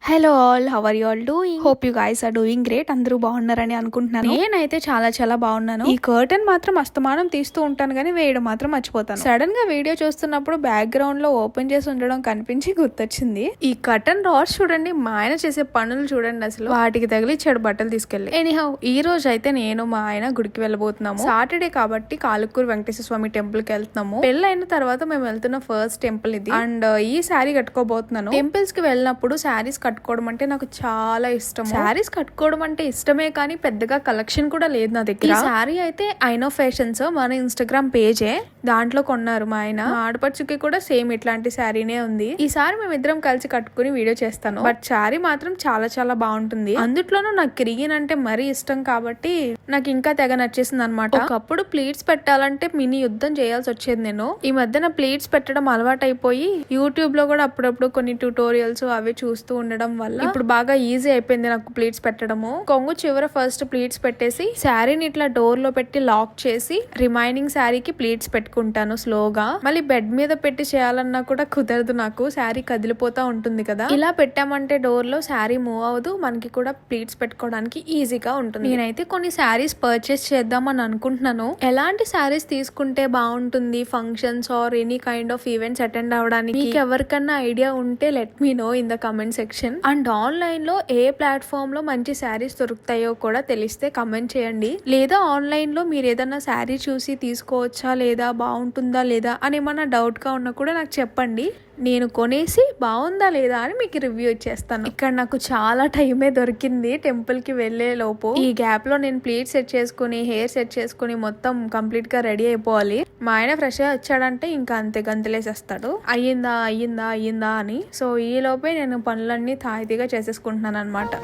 Hello all, how are you all doing? Hope you guys are doing great. అందరూ బాగున్నారని అనుకుంటున్నాను. నేనైతే చాలా బాగున్నాను. ఈ కర్టన్ మాత్రం అస్తమానం తీస్తూ ఉంటాను కానీ వేయడం మాత్రం మర్చిపోతాను. సడన్ గా వీడియో చూస్తున్నప్పుడు బ్యాక్గ్రౌండ్ లో ఓపెన్ చేసి ఉండడం కనిపించి గుర్తొచ్చింది. ఈ కర్టన్ రాడ్స్ చూడండి, మా ఆయన చేసే పనులు చూడండి, అసలు వాటికి తగిలిచ్చాడు బట్టలు తీసుకెళ్లి. ఎనీహౌ ఈ రోజు అయితే నేను మా ఆయన గుడికి వెళ్ళబోతున్నాము. సాటర్డే కాబట్టి కాలుకూరు వెంకటేశ్వర స్వామి టెంపుల్ కి వెళ్తున్నాము. పెళ్ళైన తర్వాత మేము వెళ్తున్న ఫస్ట్ టెంపుల్ ఇది. అండ్ ఈ శారీ కట్టుకోబోతున్నాను. టెంపుల్స్ కి వెళ్ళినప్పుడు శారీస్ కట్టుకోవడం అంటే నాకు చాలా ఇష్టం. శారీస్ కట్టుకోవడం అంటే ఇష్టమే కానీ పెద్దగా కలెక్షన్ కూడా లేదు నా దగ్గర. ఈ శారీ అయితే ఐనో ఫ్యాషన్స్ మన ఇన్స్టాగ్రామ్ పేజే, దాంట్లో కొన్నారు మా ఆయన. ఆడపడుచుకి కూడా సేమ్ ఇట్లాంటి శారీనే ఉంది. ఈసారి మేమిద్దరం కలిసి కట్టుకుని వీడియో చేస్తాను. బట్ శారీ మాత్రం చాలా బాగుంటుంది. అందులోనూ నాకు గ్రీన్ అంటే మరీ ఇష్టం కాబట్టి నాకు ఇంకా తెగ నచ్చేసింది అనమాట. ఒకప్పుడు ప్లీట్స్ పెట్టాలంటే మినీ యుద్ధం చేయాల్సి వచ్చేది. నేను ఈ మధ్యన ప్లీట్స్ పెట్టడం అలవాటు అయిపోయి యూట్యూబ్ లో కూడా అప్పుడప్పుడు కొన్ని ట్యూటోరియల్స్ అవి చూస్తూ ఉండడం వల్ల ఇప్పుడు బాగా ఈజీ అయిపోయింది నాకు ప్లీట్స్ పెట్టడము. కొంగు చివర ఫస్ట్ ప్లీట్స్ పెట్టేసి శారీని ఇట్లా డోర్ లో పెట్టి లాక్ చేసి రిమైనింగ్ శారీకి ప్లీట్స్ పెట్టుకుంటాను స్లోగా. మళ్ళీ బెడ్ మీద పెట్టి చేయాలన్నా కూడా కుదరదు నాకు, శారీ కదిలిపోతా ఉంటుంది కదా. ఇలా పెట్టామంటే డోర్ లో శారీ మూవ్ అవ్వదు, మనకి కూడా ప్లీట్స్ పెట్టుకోవడానికి ఈజీగా ఉంటుంది. నేనైతే కొన్ని శారీస్ పర్చేస్ చేద్దామని అనుకుంటున్నాను. ఎలాంటి శారీస్ తీసుకుంటే బాగుంటుంది functions or any kind of events attend అవ్వడానికి? మీకు ఎవరికన్నా ఐడియా ఉంటే let me know in the comment section. And online లో ఏ ప్లాట్ఫామ్ లో మంచి శారీస్ దొరుకుతాయో కూడా తెలిస్తే కమెంట్ చేయండి. లేదా ఆన్లైన్ లో మీరు ఏదన్నా శారీ చూసి తీసుకోవచ్చా లేదా, బాగుంటుందా లేదా అని ఏమన్నా డౌట్ గా ఉన్నా కూడా నాకు చెప్పండి. నేను కొనేసి బాగుందా లేదా అని మీకు రివ్యూ ఇచ్చేస్తాను. ఇక్కడ నాకు చాలా టైమే దొరికింది టెంపుల్ కి వెళ్లే లోపు. ఈ గ్యాప్ లో నేను ప్లీట్ సెట్ చేసుకుని హెయిర్ సెట్ చేసుకుని మొత్తం కంప్లీట్ గా రెడీ అయిపోవాలి. మా ఆయన ఫ్రెష్ గా వచ్చాడంటే ఇంకా అంతే గంతులేసేస్తాడు, అయ్యిందా అని. సో ఈ లోపే నేను పనులన్నీ తాయితీగా చేసేసుకుంటున్నాను అనమాట.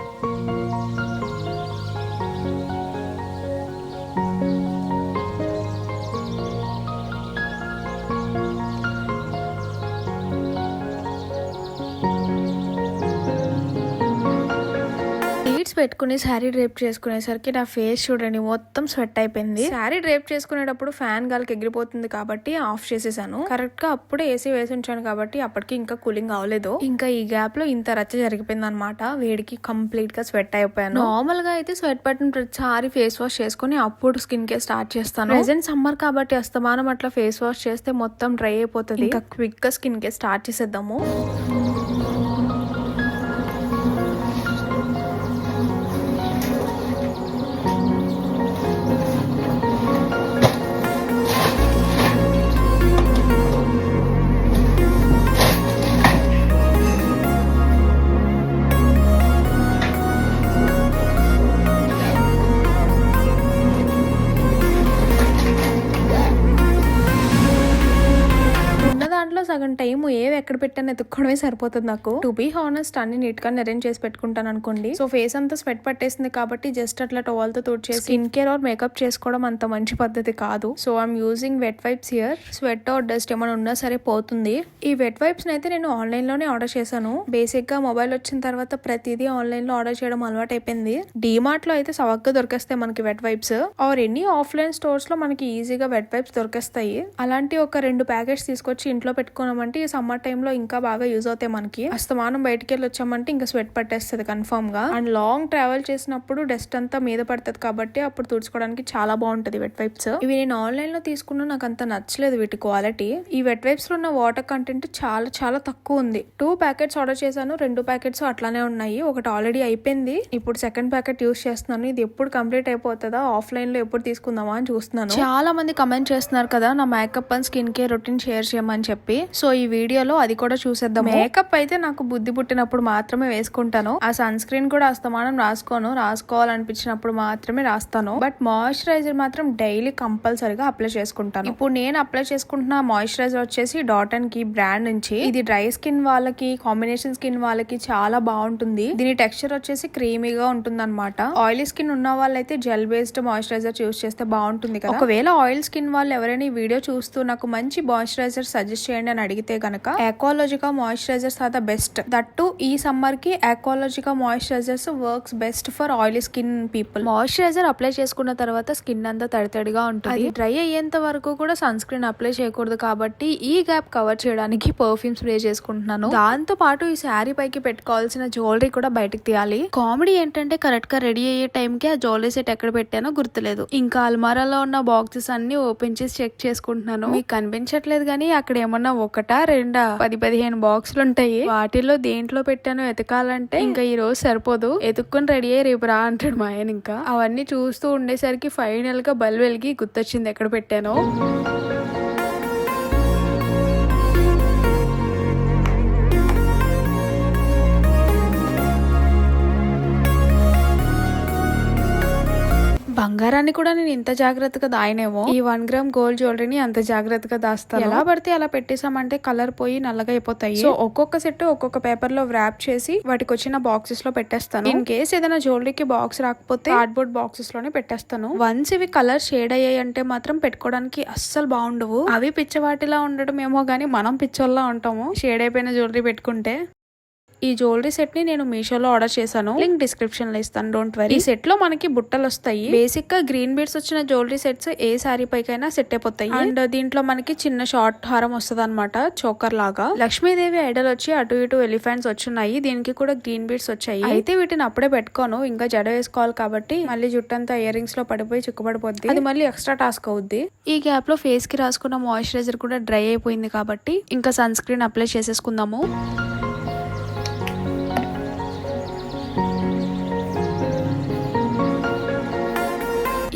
పెట్టుకుని శారీ డ్రేప్ చేసుకునేసరికి నా ఫేస్ చూడండి మొత్తం స్వెట్ అయిపోయింది. శారీ డ్రేప్ చేసుకునేటప్పుడు ఫ్యాన్ గాలికి ఎగిరిపోతుంది కాబట్టి ఆఫ్ చేసేసాను. కరెక్ట్ గా అప్పుడే ఏసీ వేసి ఉంచాను కాబట్టి అప్పటికి ఇంకా కూలింగ్ అవ్వలేదు. ఇంకా ఈ గ్యాప్ లో ఇంత రచ్చ జరిగిపోయింది అనమాట. వేడికి కంప్లీట్ గా స్వెట్ అయిపోయాను. నార్మల్ గా అయితే స్వెట్ పట్టిన ప్రతిసారి ఫేస్ వాష్ చేసుకుని అప్పుడు స్కిన్ కేర్ స్టార్ట్ చేస్తాను. ప్రెజెంట్ సమ్మర్ కాబట్టి అస్తమానం అట్లా ఫేస్ వాష్ చేస్తే మొత్తం డ్రై అయిపోతుంది. ఇంకా క్విక్ గా స్కిన్ కేర్ స్టార్ట్ చేసేద్దాము. సగం టైం ఏవి ఎక్కడ పెట్టాను ఎత్తుక్కోవడమే సరిపోతుంది నాకు. టు బీ హానెస్ట్ అన్ని నీట్ గా అరేంజ్ చేసి పెట్టుకుంటాను అనుకోండి. సో ఫేస్ అంతా స్వెట్ పట్టేసింది కాబట్టి జస్ట్ అట్లా టవల్ తో తుడిచేసి స్కిన్ కేర్ ఆర్ మేకప్ చేసుకోవడం అంత మంచి పద్ధతి కాదు. So I'm using wet wipes here. Sweat or dust ఏమైనా ఉన్నా సరే పోతుంది. ఈ వెట్ వైప్స్ అయితే నేను ఆన్లైన్ లోనే ఆర్డర్ చేశాను. బేసిక్ గా మొబైల్ వచ్చిన తర్వాత ప్రతిదీ ఆన్లైన్ లో ఆర్డర్ చేయడం అలవాటు అయిపోయింది. డీమార్ట్ లో అయితే సవగ్గా దొరికేస్తాయి మనకి వెట్ వైప్స్. ఆర్ ఎన్ని ఆఫ్లైన్ స్టోర్స్ లో మనకి ఈజీగా వెట్ వైప్స్ దొరికేస్తాయి. అలాంటి ఒక 2 ప్యాకెట్స్ తీసుకొచ్చి ఇంట్లో పెట్టుకున్నామంటే ఈ సమ్మర్ టైమ్ లో ఇంకా బాగా యూజ్ అవుతాయి మనకి. అస్తమానం బయటికి వెళ్ళి వచ్చామంటే ఇంకా స్వెట్ పట్టేస్తుంది కన్ఫర్మ్ గా. అండ్ లాంగ్ ట్రావెల్ చేసినప్పుడు డస్ట్ అంతా మీద పడుతుంది కాబట్టి అప్పుడు తుడుచుకోవడానికి చాలా బాగుంటది వెట్ వైప్స్. ఇవి నేను ఆన్లైన్ లో తీసుకున్నా, నాకు అంత నచ్చలేదు వీటి క్వాలిటీ. ఈ వెట్ వైప్స్ లో ఉన్న వాటర్ కంటెంట్ చాలా తక్కువ ఉంది. 2 ప్యాకెట్స్ ఆర్డర్ చేశాను, 2 ప్యాకెట్స్ అట్లానే ఉన్నాయి. ఒకటి ఆల్రెడీ అయిపోయింది, ఇప్పుడు సెకండ్ ప్యాకెట్ యూస్ చేస్తున్నాను. ఇది ఎప్పుడు కంప్లీట్ అయిపోతుందా, ఆఫ్లైన్ లో ఎప్పుడు తీసుకుందామా అని చూస్తున్నాను. చాలా మంది కమెంట్ చేస్తున్నారు కదా నా makeup and skin care routine share చేయమని చెప్పి. సో ఈ వీడియోలో అది కూడా చూసేద్దాం. మేకప్ అయితే నాకు బుద్ధి పుట్టినప్పుడు మాత్రమే వేసుకుంటాను. ఆ సన్ స్క్రీన్ కూడా అస్తమానం రాసుకోవాలనిపించినప్పుడు మాత్రమే రాస్తాను. బట్ మాయిశ్చరైజర్ మాత్రం డైలీ కంపల్సరీగా అప్లై చేసుకుంటాను. ఇప్పుడు నేను అప్లై చేసుకుంటున్న మాయిశ్చరైజర్ వచ్చేసి డాట్ అండ్ కీ బ్రాండ్ నుంచి. ఇది డ్రై స్కిన్ వాళ్ళకి, కాంబినేషన్ స్కిన్ వాళ్ళకి చాలా బాగుంటుంది. దీని టెక్స్చర్ వచ్చేసి క్రీమీగా ఉంటుంది అనమాట. ఆయిలీ స్కిన్ ఉన్న వాళ్ళైతే జెల్ బేస్డ్ మాయిశ్చరైజర్ యూస్ చేస్తే బాగుంటుంది కదా. ఒకవేళ ఆయిల్ స్కిన్ వాళ్ళు ఎవరైనా ఈ వీడియో చూస్తూ నాకు మంచి మాయిశ్చరైజర్ సజెస్ట్ చేయండి అని అడిగితే కనుక Aqualogica moisturizers are the best. That too ఈ సమ్మర్ కి Aqualogica moisturizers works best for oily skin people. Moisturiser apply చేసుకున్న తర్వాత స్కిన్ అంతా తడితడిగా ఉంటుంది. అది డ్రై అయ్యేంత వరకు కూడా సన్ స్క్రీన్ అప్లై చేయకూడదు కాబట్టి ఈ గ్యాప్ కవర్ చేయడానికి పర్ఫ్యూమ్ స్ప్రే చేసుకుంటున్నాను. దాంతో పాటు ఈ శారీ పైకి పెట్టుకోవాల్సిన జ్యువెలరీ కూడా బయటకు తీయాలి. కామెడీ ఏంటంటే కరెక్ట్ గా రెడీ అయ్యే టైం కి ఆ జ్యువెలరీ సెట్ ఎక్కడ పెట్టానో గుర్తులేదు. ఇంకా అల్మారాలో ఉన్న బాక్సెస్ అన్ని ఓపెన్ చేసి చెక్ చేసుకుంటున్నాను. మీకు కనిపించట్లేదు కానీ అక్కడ ఏమన్నా ఒకటా రెండా 10-15 బాక్సులు ఉంటాయి. వాటిలో దేంట్లో పెట్టానో ఎతకాలంటే ఇంకా ఈ రోజు సరిపోదు. ఎతుక్కుని రెడీ అయ్యి రేపు రా అంటాడు మా ఆయన. ఇంకా అవన్నీ చూస్తూ ఉండేసరికి ఫైనల్ గా బల్బు వెలిగి గుర్తొచ్చింది ఎక్కడ పెట్టానో. బంగారాన్ని కూడా నేను ఇంత జాగ్రత్తగా దాయనేమో. ఈ 1 గ్రామ్ గోల్డ్ జ్యువెలరీని అంత జాగ్రత్తగా దాస్తాను. ఎలా పడితే అలా పెట్టేసామంటే కలర్ పోయి నల్లగా అయిపోతాయి. సో ఒక్కొక్క సెట్ ఒక్కొక్క పేపర్ లో వ్రాప్ చేసి వాటికి వచ్చిన బాక్సెస్ లో పెట్టేస్తాను. ఇన్ కేస్ ఏదైనా జ్యువెలరీకి బాక్స్ రాకపోతే కార్డ్బోర్డ్ బాక్సెస్ లోనే పెట్టేస్తాను. వన్స్ ఇవి కలర్ షేడ్ అయ్యాయి అంటే మాత్రం పెట్టుకోవడానికి అస్సలు బాగుండవు. అవి పిచ్చవాటిలా ఉండడం ఏమో గానీ మనం పిచ్చోల్లా ఉంటాము షేడ్ అయిపోయిన జ్యువెలరీ పెట్టుకుంటే. ఈ జ్యువెలరీ సెట్ ని నేను మీషోలో ఆర్డర్ చేశాను. లింక్ డిస్క్రిప్షన్ లో ఇస్తాను, డోంట్ వరీ. ఈ సెట్ లో మనకి బుట్టలు వస్తాయి. బేసిక్ గా గ్రీన్ బీడ్స్ వచ్చిన జ్యువెలరీ సెట్స్ ఏ సారీ పైకైనా సెట్ అయిపోతాయి. అండ్ దీంట్లో మనకి చిన్న షార్ట్ హారం వస్తుంది అనమాట, చోకర్ లాగా. లక్ష్మీదేవి ఐడల్ వచ్చి అటు ఇటు ఎలిఫెంట్స్ వచ్చున్నాయి. దీనికి కూడా గ్రీన్ బీడ్స్ వచ్చాయి. అయితే వీటిని అప్పుడే పెట్టుకోను, ఇంకా జడ వేసుకోవాలి కాబట్టి మళ్ళీ జుట్టంతా ఇయర్ రింగ్స్ లో పడిపోయి చిక్కుపడిపోద్ది. అది మళ్ళీ ఎక్స్ట్రా టాస్క్ అవుద్ది. ఈ గ్యాప్ లో ఫేస్ కి రాసుకున్న మాయిశ్చరైజర్ కూడా డ్రై అయిపోయింది కాబట్టి ఇంకా సన్ స్క్రీన్ అప్లై చేసేసుకుందాము.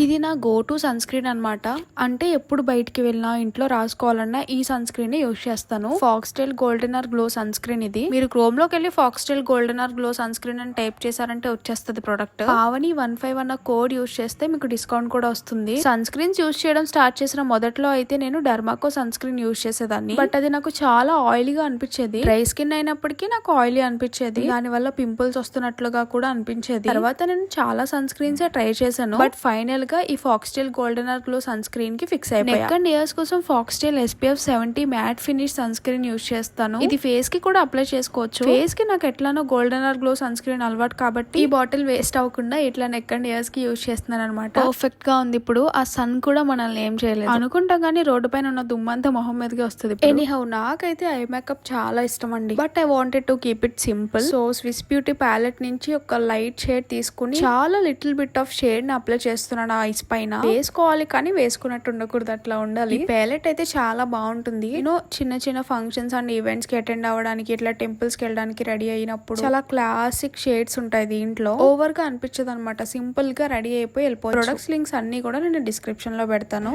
ఇది నా గో టు సన్ స్క్రీన్ అనమాట. అంటే ఎప్పుడు బయటికి వెళ్ళినా ఇంట్లో రాసుకోవాలన్నా ఈ సన్ స్క్రీన్ ని యూజ్ చేస్తాను. Foxtail golden glow sun screen ఇది. మీరు క్రోమ్ లోకి వెళ్ళి foxtail golden glow sun screen అని టైప్ చేశారంటే వచ్చేస్తుంది ప్రొడక్ట్. పావని 15 అన్న కోడ్ యూజ్ చేస్తే మీకు డిస్కౌంట్ కూడా వస్తుంది. సన్ స్క్రీన్స్ యూజ్ చేయడం స్టార్ట్ చేసిన మొదట్లో అయితే నేను డర్మాకో సన్ స్క్రీన్ యూజ్ చేసేదాన్ని. బట్ అది నాకు చాలా ఆయిలీగా అనిపించేది. డ్రై స్కిన్ అయినప్పటికీ నాకు ఆయిలీ అనిపించేది. దాని వల్ల పింపుల్స్ వస్తున్నట్లుగా కూడా అనిపించేది. తర్వాత నేను చాలా సన్ స్క్రీన్స్ ట్రై చేశాను. బట్ ఫైనల్ గా ఈ Foxtale golden glow sunscreen కి ఫిక్స్ అయిపోయా. నెక్ అండ్ ఇయర్స్ కోసం Foxtale SPF 70 matte finish sunscreen use చేస్తాను. ఇది ఫేస్ కి కూడా అప్లై చేసుకోవచ్చు. ఫేస్ కి నాకు ఎట్లానో గోల్డెనర్ గ్లో సన్ స్క్రీన్ అలవాటు కాబట్టి ఈ బాటిల్ వేస్ట్ అవ్వకుండా ఇట్లా నెక్ అండ్ ఇయర్స్ కి యూజ్ చేస్తున్నాను అనమాట. పర్ఫెక్ట్ గా ఉంది. ఇప్పుడు ఆ సన్ కూడా మనల్ని ఏం చేయలేదు అనుకుంటాం కానీ రోడ్డు పైన ఉన్న దుమ్మంతా మొహం మీదకి వస్తుంది. ఎనీహౌ నాకైతే ఐ మేకప్ చాలా ఇష్టం అండి. But I wanted to keep it simple. So Swiss Beauty palette నుంచి ఒక లైట్ షేడ్ తీసుకుని చాలా లిటిల్ బిట్ ఆఫ్ షేడ్ ని అప్లై చేస్తున్నాను ఐస్ పైన. వేసుకోవాలి కానీ వేసుకున్నట్టు ఉండకూడదు, అట్లా ఉండాలి. ఈ ప్యాలెట్ అయితే చాలా బాగుంటుంది. చిన్న చిన్న ఫంక్షన్స్ అండ్ ఈవెంట్స్ కి అటెండ్ అవ్వడానికి, ఇట్లా టెంపుల్స్ కి వెళ్ళడానికి రెడీ అయినప్పుడు చాలా క్లాసిక్ షేడ్స్ ఉంటాయి దీంట్లో. ఓవర్ గా అనిపించదు అనమాట. సింపుల్ గా రెడీ అయిపోయి వెళ్ళిపోయి. ప్రొడక్ట్స్ లింక్స్ అన్ని కూడా నేను డిస్క్రిప్షన్ లో పెడతాను.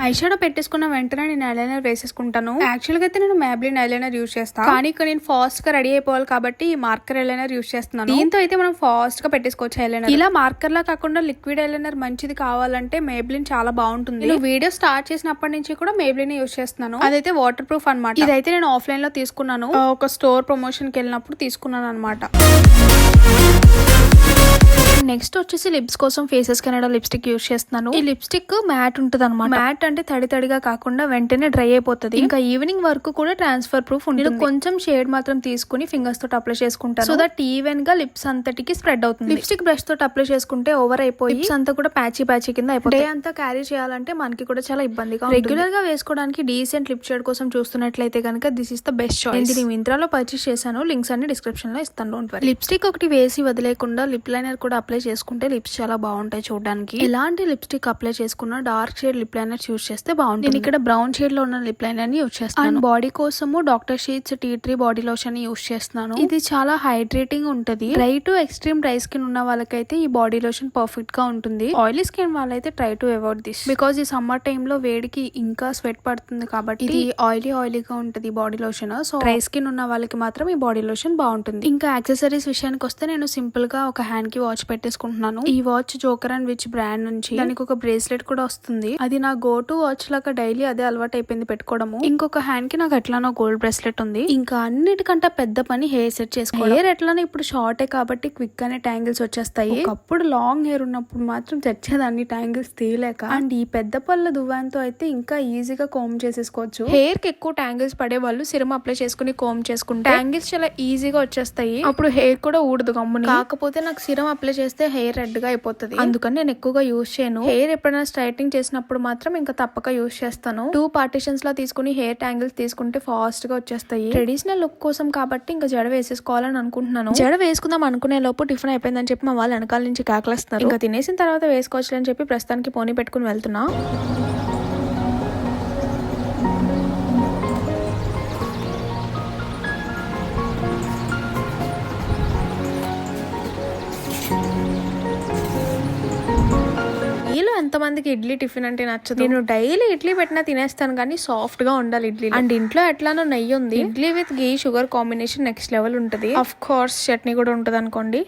ఐషాడో పెట్టేసుకున్న వెంటనే నేను ఐలైనర్ వేసేసుకుంటాను. యాక్చువల్ గా అయితే నేను మ్యాబ్లిన్ ఐలైనర్ యూజ్ చేస్తాను, కానీ ఇక్కడ నేను ఫాస్ట్ గా రెడీ అయిపోవాలి కాబట్టి ఈ మార్కర్ ఐలైనర్ యూజ్ చేస్తున్నాను. దీంతో అయితే మనం ఫాస్ట్ గా పెట్టేసుకోవచ్చు ఐలైనర్. ఇలా మార్కర్ లా కాకుండా లిక్విడ్ ఐలైనర్ మంచిది కావాలంటే మేబ్లిన్ చాలా బాగుంటుంది. నేను వీడియో స్టార్ట్ చేసినప్పటి నుంచి కూడా మేబ్లిన్ యూజ్ చేస్తున్నాను. అదైతే వాటర్ ప్రూఫ్ అనమాట. ఇదైతే నేను ఆఫ్లైన్ లో తీసుకున్నాను, ఒక స్టోర్ ప్రమోషన్ కి వెళ్ళినప్పుడు తీసుకున్నాను అనమాట. నెక్స్ట్ వచ్చేసి లిప్స్ కోసం ఫేసెస్ కెనడా లిప్స్టిక్ యూజ్ చేస్తున్నాను. ఈ లిప్స్టిక్ మ్యాట్ ఉంటది అనమాట. మ్యాట్ అంటే తడి తడిగా కాకుండా వెంటనే డ్రై అయిపోతుంది. ఇంకా ఈవినింగ్ వరకు కూడా ట్రాన్స్ఫర్ ప్రూఫ్ ఉంటుంది. కొంచెం షేడ్ మాత్రం తీసుకుని ఫింగర్స్ తోటి అప్లై చేసుకుంటాను, సో దట్ ఈవెన్ గా లిప్స్ అంతటికి స్ప్రెడ్ అవుతుంది. లిప్స్టిక్ బ్రష్ తోటి అప్లై చేసుకుంటే ఓవర్ అయిపోయి లిప్స్ అంతా కూడా ప్యాచీ కింద అయిపోతుంది. డే అంతా క్యారీ చేయాలంటే మనకి కూడా చాలా ఇబ్బందిగా. రెగ్యులర్ గా వేసుకోవడానికి డీసెంట్ లిప్ షేడ్ కోసం చూస్తున్నట్లయితే కనుక this is the best choice. నేను మింత్రాలో పర్చేస్ చేశాను, లింక్స్ అన్ని డిస్క్రిప్షన్ లో ఇస్తాను, డోంట్ వరీ. లిప్స్టిక్ ఒకటి వేసి వదిలేకుండా లిప్ లైనర్ కూడా అప్లై చేసుకుంటే లిప్స్ చాలా బాగుంటాయి చూడడానికి. ఎలాంటి లిప్స్టిక్ అప్లై చేసుకున్నా dark shade lip liners use చేస్తే బాగుంటుంది. నేను ఇక్కడ బ్రౌన్ షేడ్ లో ఉన్న లిప్ లైనర్ ని యూజ్ చేస్తాను. బాడీ కోసము doctor Sheth's tea tree body lotion ని యూజ్ చేస్తున్నాను. ఇది చాలా హైడ్రేటింగ్ ఉంటది. Dry to extreme dry skin ఉన్న వాళ్ళకైతే ఈ బాడీ లోషన్ పర్ఫెక్ట్ గా ఉంటుంది. ఆయిలీ స్కిన్ వాళ్ళైతే try to avoid this, because ఈ సమ్మర్ టైమ్ లో వేడికి ఇంకా స్వెట్ పడుతుంది కాబట్టి ఇది ఆయిలీగా ఉంటది body lotion. So dry skin ఉన్న వాళ్ళకి మాత్రం ఈ బాడీ లోషన్ బాగుంటుంది. ఇంకా యాక్సెసరీస్ విషయానికి వస్తే నేను సింపుల్ గా ఒక హ్యాండ్ కి వాచ్ పెట్టేసి పెట్టేసుకుంటున్నాను. ఈ watch joker and which brand నుంచి. దానికి ఒక బ్రేస్లెట్ కూడా వస్తుంది. అది నా గో టు వాచ్ లాగా డైలీ అదే అలవాటు అయిపోయింది పెట్టుకోవడము. ఇంకొక హ్యాండ్ కి నాకు ఎట్లానో గోల్డ్ బ్రేస్లెట్ ఉంది. ఇంకా అన్నిటికంటే పెద్ద పని హెయిర్ సెట్ చేసుకోవడం. హెయిర్ ఎట్లానో ఇప్పుడు షార్టే కాబట్టి క్విక్ గానే ట్యాంగిల్స్ వచ్చేస్తాయి. ఒకప్పుడు లాంగ్ హెయిర్ ఉన్నప్పుడు మాత్రం చచ్చేదాన్ని ట్యాంగిల్స్ తీయలేక. అండ్ ఈ పెద్ద పళ్ళ దువ్వాంతో అయితే ఇంకా ఈజీగా కోమ్ చేసేసుకోవచ్చు. హెయిర్ కి ఎక్కువ ట్యాంగిల్స్ పడే వాళ్ళు సిరం అప్లై చేసుకుని కోమ్ చేసుకుంటే ట్యాంగిల్స్ చాలా ఈజీగా వచ్చేస్తాయి. అప్పుడు హెయిర్ కూడా ఊడదు గమ్ముని. కాకపోతే నాకు సిరం అప్లై చేస్తే హెయిర్ రెడ్ గా అయిపోతుంది. అందుకని నేను ఎక్కువగా యూజ్ చేయను. హెయిర్ ఎప్పుడైనా స్ట్రైటింగ్ చేసినప్పుడు మాత్రం ఇంకా తప్పక యూజ్ చేస్తాను. 2 పార్టిషన్స్ లా తీసుకుని హెయిర్ ట్యాంగిల్స్ తీసుకుంటే ఫాస్ట్ గా వచ్చేస్తాయి. ట్రెడిషనల్ లుక్ కోసం కాబట్టి ఇంకా జడ వేసేసుకోవాలని అనుకుంటున్నాను. జడ వేసుకుందాం అనుకునే లోపు టిఫిన్ అయిపోయిందని చెప్పి మా వాళ్ళు వెనకాల నుంచి కాకలేస్తున్నారు. ఇంకా తినేసిన తర్వాత వేసుకోవచ్చు అని చెప్పి ప్రస్తుతానికి పోనీ పెట్టుకుని వెళ్తున్నా. మీలో ఎంతమందికి ఇడ్లీ టిఫిన్ అంటే నచ్చదు? నేను డైలీ ఇడ్లీ పెట్టినా తినేస్తాను కానీ సాఫ్ట్ గా ఉండాలి ఇడ్లీ. అండ్ ఇంట్లో ఎట్లానో నెయ్యి ఉంది. Idli with ghee sugar combination next level ఉంటుంది. ఆఫ్ కోర్స్ చట్నీ కూడా ఉంటది అనుకోండి.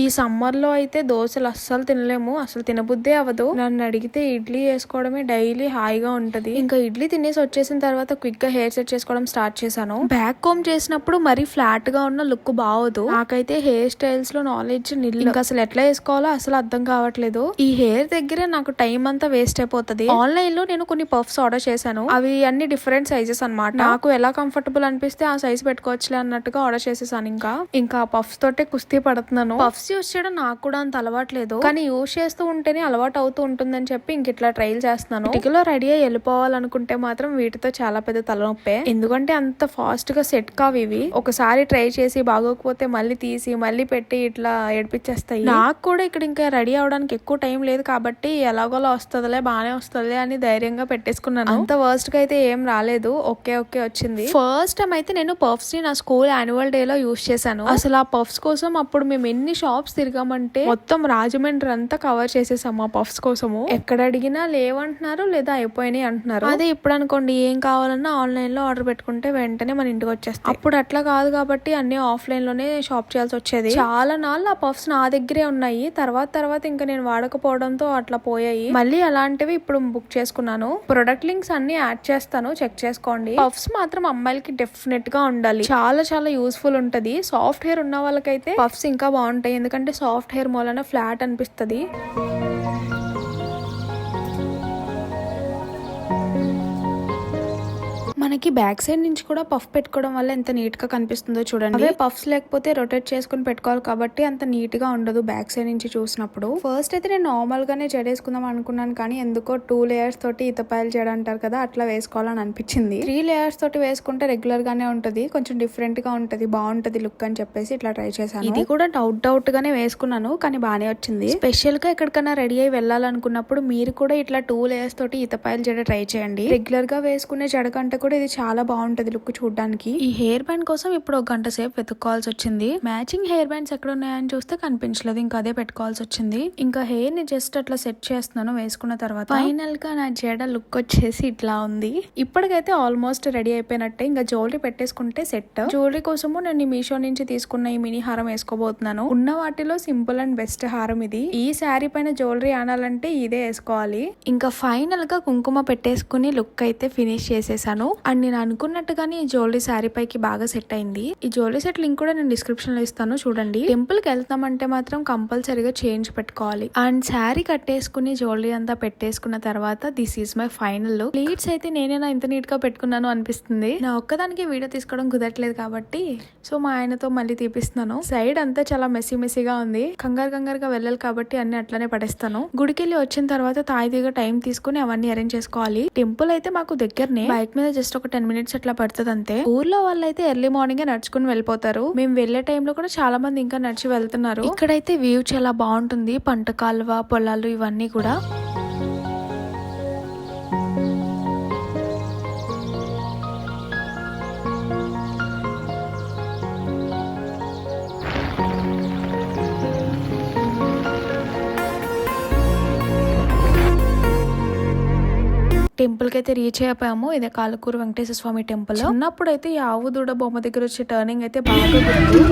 ఈ సమ్మర్ లో అయితే దోశలు అస్సలు తినలేము, అసలు తినబుద్దే అవ్వదు. నన్ను అడిగితే ఇడ్లీ వేసుకోవడమే డైలీ హాయిగా ఉంటది. ఇంకా ఇడ్లీ తినేసి వచ్చేసిన తర్వాత క్విక్ గా హెయిర్ సెట్ చేసుకోవడం స్టార్ట్ చేశాను. బ్యాక్ కోమ్ చేసినప్పుడు మరీ ఫ్లాట్ గా ఉన్న లుక్ బాగోదు. నాకైతే హెయిర్ స్టైల్స్ లో నాలెడ్జ్ నిల్. ఇంకా అసలు ఎట్లా వేసుకోవాలో అసలు అర్థం కావట్లేదు. ఈ హెయిర్ దగ్గరే నాకు టైం అంతా వేస్ట్ అయిపోతుంది. ఆన్లైన్ లో నేను కొన్ని పఫ్స్ ఆర్డర్ చేశాను. అవి అన్ని డిఫరెంట్ సైజెస్ అన్నమాట. నాకు ఎలా కంఫర్టబుల్ అనిపిస్తే ఆ సైజ్ పెట్టుకోవచ్చులే అన్నట్టుగా ఆర్డర్ చేసేసాను. ఇంకా పఫ్స్ తోటే కుస్తీ పడుతున్నాను. పఫ్స్ యూస్ చేయడం నాకు కూడా అంత అలవాట్లేదు, కానీ యూస్ చేస్తూ ఉంటేనే అలవాటు అవుతూ ఉంటుందని చెప్పి ఇంక ఇట్లా ట్రైల్ చేస్తున్నాను. ఇటుకలో రెడీ అయ్యి వెళ్ళిపోవాలనుకుంటే మాత్రం వీటితో చాలా పెద్ద తలనొప్పే. ఎందుకంటే అంత ఫాస్ట్ గా సెట్ కావు ఇవి. ఒకసారి ట్రై చేసి బాగోకపోతే మళ్ళీ తీసి మళ్ళీ పెట్టి ఇట్లా ఏడిపించేస్తాయి. నాకు కూడా ఇక్కడ ఇంకా రెడీ అవడానికి ఎక్కువ టైం లేదు కాబట్టి ఎలాగోలా వస్తుందిలే, బానే వస్తుందిలే అని ధైర్యంగా పెట్టేసుకున్నాను. అంత వర్స్ట్ గా అయితే ఏం రాలేదు, ఓకే వచ్చింది. ఫస్ట్ టైం అయితే నేను పఫ్స్ ని నా స్కూల్ యాన్యువల్ డే లో యూస్ చేశాను. అసలు ఆ పఫ్స్ కోసం అప్పుడు మేము ఎన్ని షాప్స్ తిరిగామంటే మొత్తం రాజమండ్రి అంతా కవర్ చేసేసాం ఆ పఫ్స్ కోసము. ఎక్కడ అడిగినా లేవంటున్నారు లేదా అయిపోయినాయి అంటున్నారు. అదే ఇప్పుడు అనుకోండి ఏం కావాలన్నా ఆన్లైన్ లో ఆర్డర్ పెట్టుకుంటే వెంటనే మన ఇంటికి వచ్చేస్తాయి. అప్పుడు అట్లా కాదు కాబట్టి అన్ని ఆఫ్లైన్ లోనే షాప్ చేయాల్సి వచ్చేది. చాలా నాళ్ళు ఆ పఫ్స్ నా దగ్గరే ఉన్నాయి. తర్వాత ఇంకా నేను వాడకపోవడంతో అట్లా పోయాయి. మళ్ళీ అలాంటివి ఇప్పుడు బుక్ చేసుకున్నాను. ప్రొడక్ట్ లింక్స్ అన్ని యాడ్ చేస్తాను, చెక్ చేసుకోండి. పఫ్స్ మాత్రం అమ్మాయిలకి డెఫినెట్ గా ఉండాలి. చాలా యూస్ఫుల్ ఉంటది. సాఫ్ట్ హెయిర్ ఉన్న వాళ్ళకైతే పఫ్స్ ఇంకా బాగుంటాయి, ఎందుకంటే సాఫ్ట్ హెయిర్ మూలన ఫ్లాట్ అనిపిస్తుంది. మనకి బ్యాక్ సైడ్ నుంచి కూడా పఫ్ పెట్టుకోవడం వల్ల ఎంత నీట్ గా కనిపిస్తుందో చూడండి. అవే పఫ్స్ లేకపోతే రొటేట్ చేసుకుని పెట్టుకోవాలి కాబట్టి అంత నీట్ గా ఉండదు బ్యాక్ సైడ్ నుంచి చూసినప్పుడు. ఫస్ట్ అయితే నేను నార్మల్ గానే జడేసుకుందాం అనుకున్నాను, కానీ ఎందుకో 2 లేయర్స్ తోటి ఈతపాయలు జడ అంటారు కదా, అట్లా వేసుకోవాలని అనిపించింది. 3 లేయర్స్ తోటి వేసుకుంటే రెగ్యులర్ గానే ఉంటది, కొంచెం డిఫరెంట్ గా ఉంటది, బాగుంటది లుక్ అని చెప్పేసి ఇట్లా ట్రై చేశాను. ఇది కూడా డౌట్ గానే వేసుకున్నాను, కానీ బానే వచ్చింది. స్పెషల్ గా ఎక్కడికైనా రెడీ అయి వెళ్ళాలనుకున్నప్పుడు మీరు కూడా ఇట్లా 2 లేయర్స్ తోటి ఈతపాయలు జడ ట్రై చేయండి. రెగ్యులర్ గా వేసుకునే జడ కంటే కూడా ఇది చాలా బాగుంటది లుక్ చూడడానికి. ఈ హెయిర్ బ్యాండ్ కోసం ఇప్పుడు 1 గంట సేపు వెతుక్కోవాల్సి వచ్చింది. మ్యాచింగ్ హెయిర్ బ్యాండ్స్ ఎక్కడ ఉన్నాయని చూస్తే కనిపించలేదు, ఇంకా అదే పెట్టుకోవాల్సి వచ్చింది. ఇంకా హెయిర్ ని జస్ట్ అట్లా సెట్ చేస్తున్నాను వేసుకున్న తర్వాత. ఫైనల్ గా నా జడ లుక్ వచ్చేసి ఇట్లా ఉంది. ఇప్పటికైతే ఆల్మోస్ట్ రెడీ అయిపోయినట్టే. ఇంకా జ్యువెలరీ పెట్టేసుకుంటే సెట్. జ్యువెలరీ కోసము నేను ఈ మీషో నుంచి తీసుకున్న ఈ మినీ హారం వేసుకోబోతున్నాను. ఉన్న వాటిలో సింపుల్ అండ్ బెస్ట్ హారం ఇది. ఈ శారీ పైన జ్యువెలరీ ఆనాలంటే ఇదే వేసుకోవాలి. ఇంకా ఫైనల్ గా కుంకుమ పెట్టేసుకుని లుక్ అయితే ఫినిష్ చేసేసాను. అండ్ నేను అనుకున్నట్టుగానే ఈ జ్యువెలరీ శారీ పైకి బాగా సెట్ అయింది. ఈ జ్యువెలరీ సెట్ లింక్ కూడా నేను డిస్క్రిప్షన్ లో ఇస్తాను, చూడండి. టెంపుల్ కి వెళ్తామంటే మాత్రం కంపల్సరీగా చేంజ్ పెట్టుకోవాలి. అండ్ శారీ కట్టేసుకుని జ్యువెలరీ అంతా పెట్టేసుకున్న తర్వాత this is my final look. Pleats అయితే నేనేనా ఇంత నీట్ గా పెట్టుకున్నాను అనిపిస్తుంది. నా ఒక్కదానికి వీడియో తీసుకోవడం కుదరట్లేదు కాబట్టి సో మా ఆయనతో మళ్ళీ తీపిస్తున్నాను. సైడ్ అంతా చాలా మెస్సీగా ఉంది. కంగారుగా వెళ్ళాలి కాబట్టి అన్ని అట్లనే పడేస్తాను. గుడికెళ్ళి వచ్చిన తర్వాత తాయితీగా టైం తీసుకుని అవన్నీ అరేంజ్ చేసుకోవాలి. టెంపుల్ అయితే మాకు దగ్గరనే, బైక్ మీద జస్ట్ ఒక 10 minutes అట్లా పడుతుంది అంతే. ఊర్లో వాళ్ళైతే ఎర్లీ మార్నింగ్ నడుచుకుని వెళ్ళిపోతారు. మేము వెళ్లే టైంలో కూడా చాలా మంది ఇంకా నడిచి వెళ్తున్నారు. ఇక్కడైతే వ్యూ చాలా బాగుంటుంది, పంట కాలువ, పొలాలు ఇవన్నీ కూడా. టెంపుల్ కి అయితే రీచ్ అయిపోయాము. ఇదే కాలకూరు వెంకటేశ్వర స్వామి టెంపుల్. చిన్నప్పుడు అయితే ఈ ఆవు దూడ బొమ్మ దగ్గర వచ్చే టర్నింగ్ అయితే బాగా గుర్తు.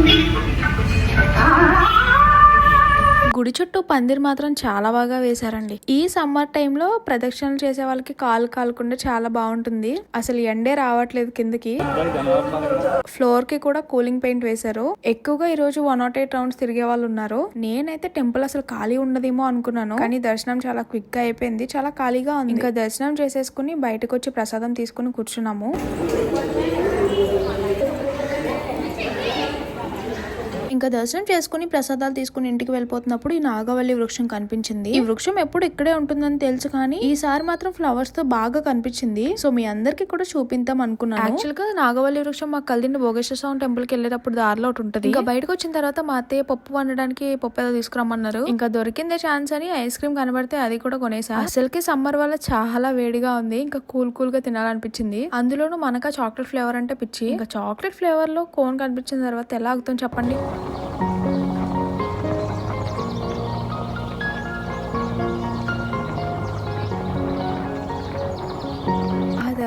గుడి చుట్టూ పందిరి మాత్రం చాలా బాగా వేశారండి. ఈ సమ్మర్ టైంలో ప్రదక్షిణలు చేసే వాళ్ళకి కాలు కాలకుండా చాలా బాగుంటుంది. అసలు ఎండే రావట్లేదు కిందకి. ఫ్లోర్ కి కూడా కూలింగ్ పెయింట్ వేశారు. ఎక్కువగా ఈ రోజు 108 రౌండ్స్ తిరిగే వాళ్ళు ఉన్నారు. నేనైతే టెంపుల్ అసలు ఖాళీ ఉండదేమో అనుకున్నాను, కానీ దర్శనం చాలా క్విక్ గా అయిపోయింది. చాలా ఖాళీగా ఉంది. ఇంకా దర్శనం చేసేసుకుని బయటకు వచ్చి ప్రసాదం తీసుకుని కూర్చున్నాము. ఇంకా దర్శనం చేసుకుని ప్రసాదాలు తీసుకుని ఇంటికి వెళ్ళిపోతున్నప్పుడు ఈ నాగవల్లి వృక్షం కనిపించింది. ఈ వృక్షం ఎప్పుడు ఇక్కడే ఉంటుందని తెలుసు, కానీ ఈసారి మాత్రం ఫ్లవర్స్ తో బాగా కనిపించింది. సో మీ అందరికి కూడా చూపిద్దాం అనుకున్నాను. యాక్చువల్ గా నాగవల్లి వృక్షం మాకు కలిదిండి భోగేశ్వర స్వామి టెంపుల్ కి వెళ్ళేటప్పుడు దారిలో ఒకటి ఉంటుంది. ఇంకా బయటకు వచ్చిన తర్వాత మా అత్తయ్య పప్పు వండడానికి పప్పు ఏదో తీసుకురమ్మన్నారు. ఇంకా దొరికిందే ఛాన్స్ అని ఐస్ క్రీమ్ కనబడితే అది కూడా కొనేసా. అసలుకి సమ్మర్ వల్ల చాలా వేడిగా ఉంది. ఇంకా కూల్ గా తినాలనిపించింది. అందులోనూ మనక చాక్లెట్ ఫ్లేవర్ అంటే పిచ్చి. ఇంకా చాక్లెట్ ఫ్లేవర్ లో కోన్ కనిపించిన తర్వాత ఎలా ఆగుతాం చెప్పండి.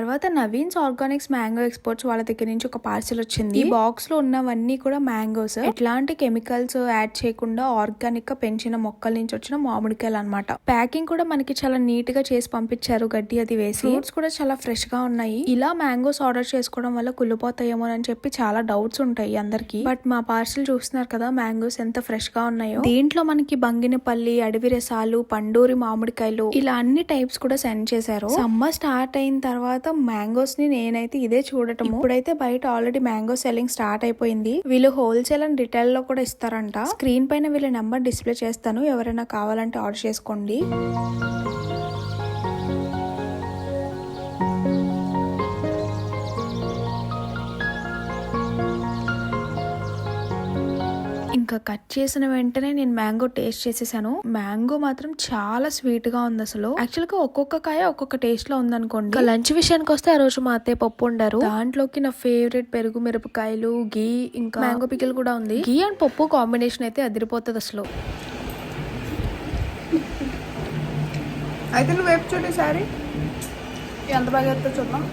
తర్వాత నవీన్స్ ఆర్గానిక్స్ మ్యాంగో ఎక్స్పోర్ట్స్ వాళ్ళ దగ్గర నుంచి ఒక పార్సిల్ వచ్చింది. ఈ బాక్స్ లో ఉన్నవన్నీ కూడా మ్యాంగోస్, ఎట్లాంటి కెమికల్స్ యాడ్ చేయకుండా ఆర్గానిక్ గా పెంచిన మొక్కల నుంచి వచ్చిన మామిడికాయలు అన్నమాట. ప్యాకింగ్ కూడా మనకి చాలా నీట్ గా చేసి పంపించారు, గడ్డి అది వేసి. ఫ్రూట్స్ కూడా చాలా ఫ్రెష్ గా ఉన్నాయి. ఇలా మ్యాంగోస్ ఆర్డర్ చేసుకోవడం వల్ల కుళ్ళిపోతాయేమో అని చెప్పి చాలా డౌట్స్ ఉంటాయి అందరికి. బట్ మా పార్సిల్ చూస్తున్నారు కదా, మ్యాంగోస్ ఎంత ఫ్రెష్ గా ఉన్నాయో. దీంట్లో మనకి బంగినపల్లి, అడవి రసాలు, పండూరి మామిడికాయలు ఇలా అన్ని టైప్స్ కూడా సెండ్ చేశారు. సమ్మర్ స్టార్ట్ అయిన తర్వాత మ్యాంగోస్ ని నేనైతే ఇదే చూడటం. ఇప్పుడైతే బయట ఆల్రెడీ మ్యాంగో సెల్లింగ్ స్టార్ట్ అయిపోయింది. వీళ్ళు హోల్సేల్ అండ్ రిటైల్ లో కూడా ఇస్తారంట. స్క్రీన్ పైన వీళ్ళ నెంబర్ డిస్ప్లే చేస్తాను, ఎవరైనా కావాలంటే ఆర్డర్ చేసుకోండి. ఇంకా కట్ చేసిన వెంటనే నేను మ్యాంగో టేస్ట్ చేసేసాను. మ్యాంగో మాత్రం చాలా స్వీట్ గా ఉంది. అసలు యాక్చువల్ గా ఒక్కొక్క కాయ ఒక్కొక్క టేస్ట్ లో ఉందనుకోండి. లంచ్ విషయానికి వస్తే ఆ రోజు మా అత్తయ్య పప్పు వండారు. దాంట్లోకి నా ఫేవరెట్ పెరుగు మిరపకాయలు, గీ, ఇంకా మ్యాంగో పికిల్ కూడా ఉంది. గీ అండ్ పప్పు కాంబినేషన్ అయితే అదిరిపోతుంది అసలు. అయితే నువ్వు వేపు చూడు సారీ ఎంత బాగా ఎత్తో చూద్దాం.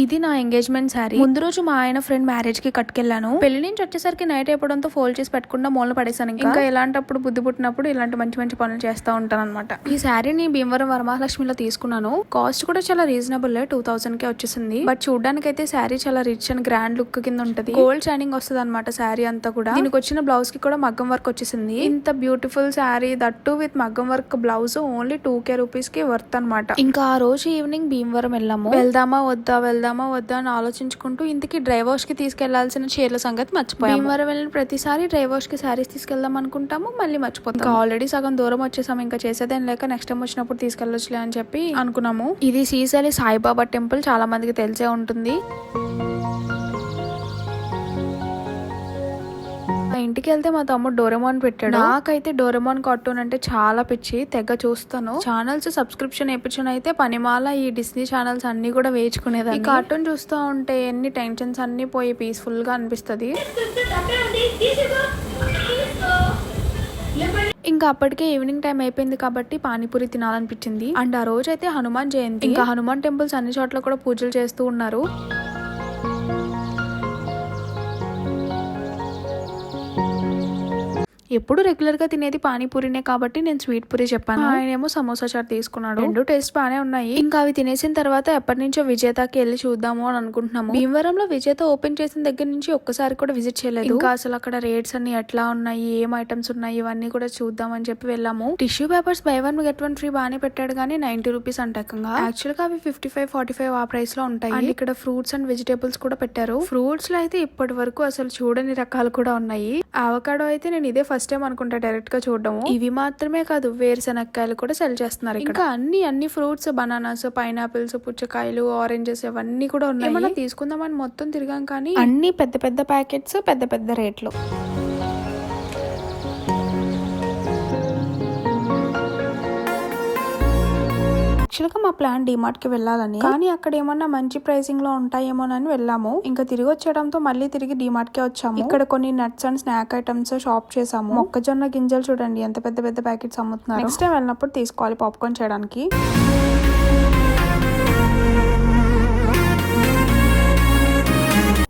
ఇది నా ఎంగేజ్మెంట్ శారీ. ముందు రోజు మా ఆయన ఫ్రెండ్ మ్యారేజ్ కి కట్టుకెళ్లాను. పెళ్లి నుంచి వచ్చేసరికి నైట్ అయిపోవడంతో ఫోల్డ్ చేసి పెట్టకుండా మూల పడేసాను. ఇంకా ఇలాంటప్పుడు బుద్ధి పుట్టినప్పుడు ఇలాంటి మంచి మంచి పనులు చేస్తా ఉంటాను అనమాట. ఈ శారీని భీమవరం వరమహాలక్ష్మిలో తీసుకున్నాను. కాస్ట్ కూడా చాలా రీజనబుల్, 2000 కే వచ్చేసింది. బట్ చూడడానికి అయితే శారీ చాలా రిచ్ అండ్ గ్రాండ్ లుక్ కింద ఉంటది. గోల్డ్ షైనింగ్ వస్తుంది అనమాట శారీ అంతా కూడా. దీనికి వచ్చిన బ్లౌజ్ కి కూడా మగ్గం వర్క్ వచ్చేసింది. ఇంత బ్యూటిఫుల్ శారీ, దట్టు విత్ మగ్గం work blouse only 2K rupees కి వర్త్ అనమాట. ఇంకా ఆ రోజు ఈవినింగ్ భీమవరం వెళ్ళాము. వెళ్దామా వద్దా అని ఆలోచించుకుంటూ ఇంతకి డ్రై వాష్ కి తీసుకెళ్లాల్సిన చీరల సంగతి మర్చిపోయాం. భీమవరం వెళ్ళిన ప్రతిసారి డ్రై వాష్ కి శారీస్ తీసుకెళ్దాం అనుకుంటాము, మళ్ళీ మర్చిపోతాం. ఇంకా ఆల్రెడీ సగం దూరం వచ్చేసాము. ఇంకా చేసేదేం లేక నెక్స్ట్ టైం వచ్చినప్పుడు తీసుకెళ్లొచ్చులే అని చెప్పి అనుకున్నాము. ఇది శ్రీశైలి సాయిబాబా టెంపుల్, చాలా మందికి తెలిసే ఉంటుంది. ఇంటికి వెళ్తే మా తమ్ముడు డోరెమాన్ పెట్టాడు. నాకైతే డోరెమాన్ కార్టూన్ అంటే చాలా పిచ్చి, తెగ చూస్తాను. ఛానల్స్ సబ్స్క్రిప్షన్ వేయించుకుని అయితే పనిమాల ఈ డిస్నీ ఛానల్స్ అన్ని కూడా వేయించుకునేదాన్ని. ఈ కార్టూన్ చూస్తూ ఉంటే ఎన్ని టెన్షన్స్ అన్ని పోయి పీస్ఫుల్ గా అనిపిస్తుంది. ఇంకా అప్పటికే ఈవినింగ్ టైం అయిపోయింది కాబట్టి పానీపూరి తినాలనిపించింది. అండ్ ఆ రోజు అయితే హనుమాన్ జయంతి. ఇంకా హనుమాన్ టెంపుల్స్ అన్ని చోట్ల కూడా పూజలు చేస్తూ ఉన్నారు. ఎప్పుడు రెగ్యులర్ గా తినేది పానీపూరినే కాబట్టి నేను స్వీట్ పూరి చెప్పాను. ఆయన ఏమో సమోసా చాట్ తీసుకున్నాడు. రెండు టేస్ట్ బానే ఉన్నాయి. ఇంకా అవి తినేసిన తర్వాత ఎప్పటి నుంచో విజేతకి వెళ్ళి చూద్దాము అని అనుకుంటున్నాము. భీమవరంలో విజేత ఓపెన్ చేసిన దగ్గర నుంచి ఒక్కసారి కూడా విజిట్ చేయలేదు. ఇంకా అసలు అక్కడ రేట్స్ అన్ని ఎట్లా ఉన్నాయి, ఏం ఐటమ్స్ ఉన్నాయి, ఇవన్నీ కూడా చూద్దాం అని చెప్పి వెళ్ళాము. Tissue papers by 1 get 1 free బానే పెట్టాడు, కానీ 90 రూపీస్ అంటకంగా. యాక్చువల్ గా అవి 55-45 ఆ ప్రైస్ లో ఉంటాయి. అండ్ ఇక్కడ ఫ్రూట్స్ అండ్ వెజిటేబుల్స్ కూడా పెట్టారు. ఫ్రూట్స్ లో అయితే ఇప్పటి వరకు అసలు చూడని రకాలు కూడా ఉన్నాయి. అవకాడో అయితే నేను ఇదే ఫస్ట్ టైం అనుకుంటా డైరెక్ట్ గా చూడడము. ఇవి మాత్రమే కాదు, వేరుశనక్కాయలు కూడా సెల్ చేస్తున్నారు. ఇంకా అన్ని ఫ్రూట్స్, బనానాస్, పైనాపిల్స్, పుచ్చకాయలు, ఆరెంజెస్ ఇవన్నీ కూడా ఉన్నాయి. మనం తీసుకుందామని మొత్తం తిరిగాం, కానీ అన్ని పెద్ద పెద్ద ప్యాకెట్స్, పెద్ద పెద్ద రేట్లు. యాక్చువల్ గా మా ప్లాన్ డిమార్ట్ కి వెళ్ళాలని, కానీ అక్కడ ఏమన్నా మంచి ప్రైసింగ్ లో ఉంటాయేమోనని వెళ్ళాము. ఇంకా తిరిగి వచ్చేయడంతో మళ్ళీ తిరిగి డిమార్ట్ కే వచ్చాము. ఇక్కడ కొన్ని nuts and snack items shop చేసాము. మొక్కజొన్న గింజలు చూడండి ఎంత పెద్ద పెద్ద ప్యాకెట్స్ అమ్ముతున్నారు. నెక్స్ట్ టైం వెళ్ళినప్పుడు తీసుకోవాలి పాప్కార్న్ చేయడానికి.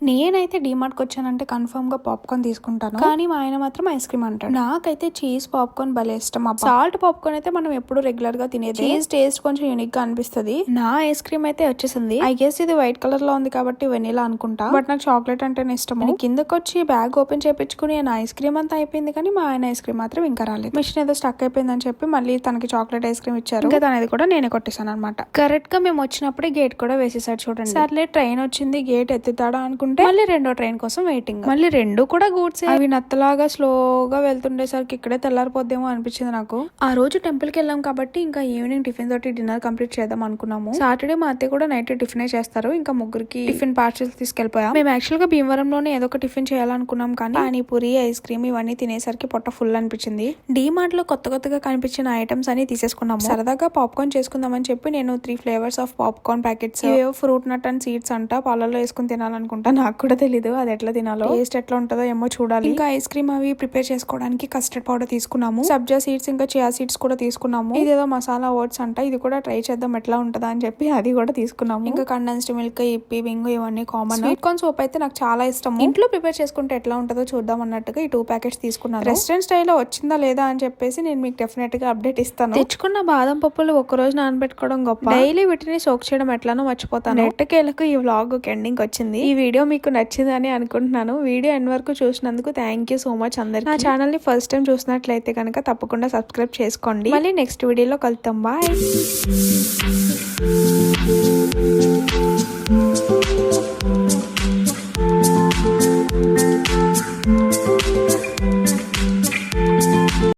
నేనైతే డిమార్ట్ కి వచ్చానంటే కన్ఫర్మ్ గా పాప్కార్న్ తీసుకుంటాను, కానీ మా ఆయన మాత్రం ఐస్ క్రీమ్ అంటాడు. నాకైతే చీజ్ పాప్కార్న్ భలే ఇష్టం. సాల్ట్ పాప్కార్న్ అయితే మనం ఎప్పుడు రెగ్యులర్ గా తినేది. చీజ్ టేస్ట్ కొంచెం యూనిక్ గా అనిపిస్తుంది. నా ఐస్ క్రీమ్ అయితే వచ్చేసింది. ఐ గెస్ ఇది వైట్ కలర్ లో ఉంది కాబట్టి వెనీలా అనుకుంటా, బట్ నాకు చాక్లెట్ అంటేనే ఇష్టం. కిందకి వచ్చి బ్యాగ్ ఓపెన్ చేయించుకుని నా ఐస్ క్రీమ్ అంతా అయిపోయింది, కానీ మా ఆయన ఐస్ క్రీమ్ మాత్రం ఇంకా రాలేదు. మిషన్ ఏదో స్టక్ అయిపోయిందని చెప్పి మళ్ళీ తనకి చాక్లెట్ ఐస్ క్రీమ్ ఇచ్చారు. ఇంకా తనది కూడా నేనే కొట్టేశాను అనమాట. కరెక్ట్ గా మేము వచ్చినప్పుడే గేట్ కూడా వేసేసాడు చూడండి. సర్లే ట్రైన్ వచ్చింది గేట్ ఎత్తుతాడా అనుకుంటే మళ్ళీ రెండో ట్రైన్ కోసం వెయిటింగ్. మళ్ళీ రెండు కూడా గూడ్స్. అవి నత్తలాగా స్లోగా వెళ్తుండేసరికి ఇక్కడే తెల్లారిపోద్దేమో అనిపించింది నాకు. ఆ రోజు టెంపుల్ కి వెళ్ళాం కాబట్టి ఇంకా ఈవినింగ్ టిఫిన్ తోటి డిన్నర్ కంప్లీట్ చేద్దాం అనుకున్నాము. సాటర్డే మా అత్తయ్య కూడా నైట్ టిఫిన్ చేస్తారు. ఇంకా ముగ్గురికి టిఫిన్ పార్సల్స్ తీసుకెళ్లిపోయాం. మేము యాక్చువల్ గా భీమవరంలోనే ఏదో ఒక టిఫిన్ చేయాలనుకున్నాం, కానీ పానీపూరి ఐస్ క్రీమ్ ఇవన్నీ తినేసరికి పొట్ట ఫుల్ అనిపించింది. డీమార్ట్ లో కొత్తగా కనిపించిన ఐటమ్స్ అన్ని తీసేసుకున్నాము. సరదాగా పాప్కార్న్ చేసుకుందామని చెప్పి నేను 3 flavours of popcorn packets, fruit nut and seeds అంట పాలలో వేసుకుని తినాలనుకుంటా. నాకు కూడా తెలీదు అది ఎట్లా తినాలో, టేస్ట్ ఎట్లా ఉంటుందో ఏమో చూడాలి. ఇంకా ఐస్ క్రీమ్ అవి ప్రిపేర్ చేసుకోవడానికి కస్టర్డ్ పౌడర్ తీసుకున్నాము. సబ్జా సీడ్స్ ఇంకా చియా సీడ్స్ కూడా తీసుకున్నాము. ఇదేదో మసాలా ఓట్స్ అంట, ఇది కూడా ట్రై చేద్దాం ఎట్లా ఉంటుందా అని చెప్పి అది కూడా తీసుకున్నాము. ఇంకా కండెన్స్డ్ మిల్క్, ఇప్పి, బింగో ఇవన్నీ కామన్. స్వీట్ కార్న్ సూప్ అయితే నాకు చాలా ఇష్టం. ఇంట్లో ప్రిపేర్ చేసుకుంటే ఎట్లా ఉంటుందో చూద్దాం అన్నట్టుగా ఈ 2 ప్యాకెట్స్ తీసుకున్నాను. రెస్టారెంట్ స్టైల్లో వచ్చిందా లేదా అని చెప్పేసి నేను మీకు డెఫినెట్ గా అప్డేట్ ఇస్తాను. తెచ్చుకున్న బాదం పప్పులు ఒక్కరోజు నానబెట్టుకోవడం గొప్ప. డైలీ వీటిని సోక్ చేయడం ఎట్లానో మర్చిపోతాను. నెట్టకేలకు ఈ వ్లాగ్ ఎండింగ్ వచ్చింది. ఈ వీడియో మీకు నచ్చిందని అనుకుంటున్నాను. వీడియో ఎండ్ వరకు చూసినందుకు థ్యాంక్ యూ సో మచ్ అందరికి. నా ఛానల్ ని ఫస్ట్ టైం చూసినట్లయితే కనుక తప్పకుండా సబ్స్క్రైబ్ చేసుకోండి. మళ్ళీ నెక్స్ట్ వీడియోలో కలుద్దాం. బాయ్.